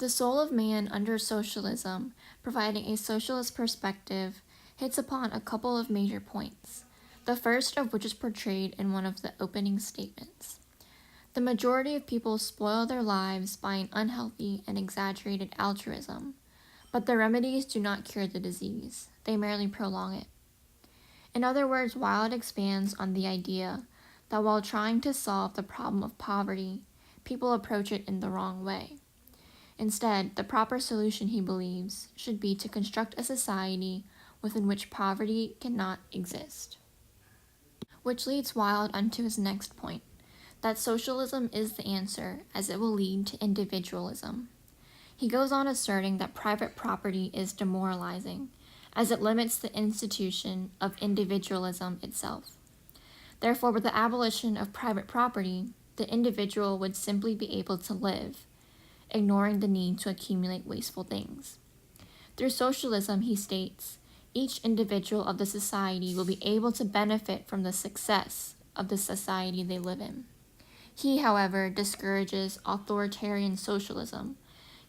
The soul of man under socialism, providing a socialist perspective, hits upon a couple of major points, the first of which is portrayed in one of the opening statements. The majority of people spoil their lives by an unhealthy and exaggerated altruism, but the remedies do not cure the disease, they merely prolong it. In other words, Wilde expands on the idea that while trying to solve the problem of poverty, people approach it in the wrong way. Instead, the proper solution, he believes, should be to construct a society within which poverty cannot exist. Which leads Wilde onto his next point, that socialism is the answer, as it will lead to individualism. He goes on asserting that private property is demoralizing, as it limits the institution of individualism itself. Therefore, with the abolition of private property, the individual would simply be able to live, ignoring the need to accumulate wasteful things. Through socialism, he states, each individual of the society will be able to benefit from the success of the society they live in. He, however, discourages authoritarian socialism,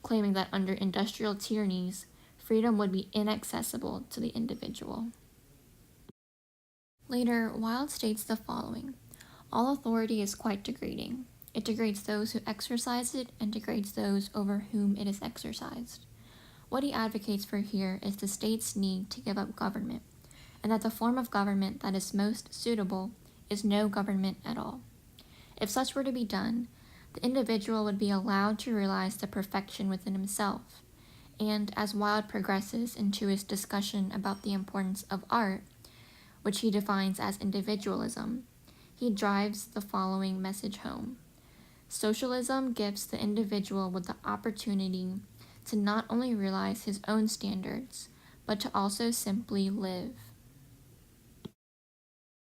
claiming that under industrial tyrannies, freedom would be inaccessible to the individual. Later, Wilde states the following: all authority is quite degrading. It degrades those who exercise it and degrades those over whom it is exercised. What he advocates for here is the state's need to give up government, and that the form of government that is most suitable is no government at all. If such were to be done, the individual would be allowed to realize the perfection within himself, and as Wilde progresses into his discussion about the importance of art, which he defines as individualism, he drives the following message home. Socialism gives the individual with the opportunity to not only realize his own standards, but to also simply live.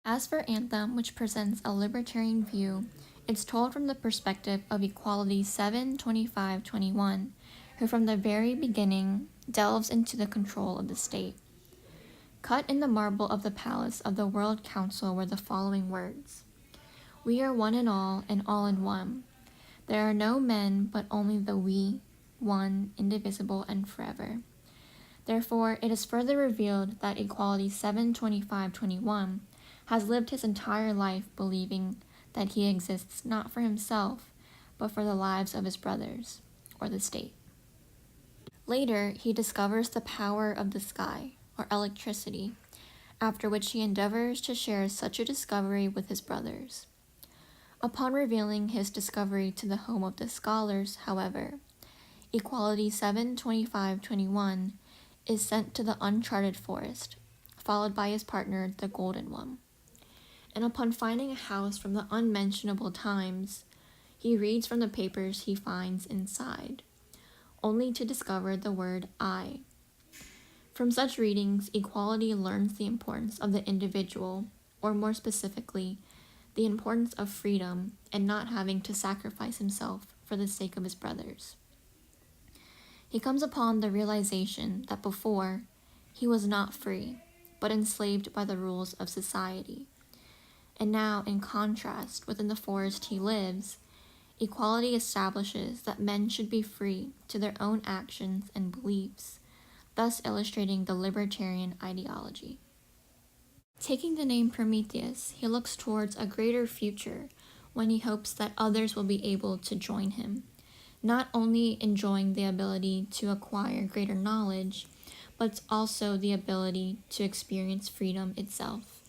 As for Anthem, which presents a libertarian view, it's told from the perspective of Equality 7-25-21, who from the very beginning delves into the control of the state. Cut in the marble of the palace of the World Council were the following words: we are one and all in one. There are no men, but only the we, one, indivisible, and forever. Therefore, it is further revealed that Equality 7-25-21 has lived his entire life believing that he exists not for himself, but for the lives of his brothers, or the state. Later, he discovers the power of the sky, or electricity, after which he endeavors to share such a discovery with his brothers. Upon revealing his discovery to the home of the scholars, however, Equality 7-25-21 is sent to the uncharted forest, followed by his partner, the Golden One. And upon finding a house from the unmentionable times, he reads from the papers he finds inside, only to discover the word I. From such readings, Equality learns the importance of the individual, or more specifically, the importance of freedom and not having to sacrifice himself for the sake of his brothers. He comes upon the realization that before, he was not free, but enslaved by the rules of society. And now, in contrast, within the forest he lives, Equality establishes that men should be free to their own actions and beliefs, thus illustrating the libertarian ideology. Taking the name Prometheus, he looks towards a greater future when he hopes that others will be able to join him, not only enjoying the ability to acquire greater knowledge, but also the ability to experience freedom itself.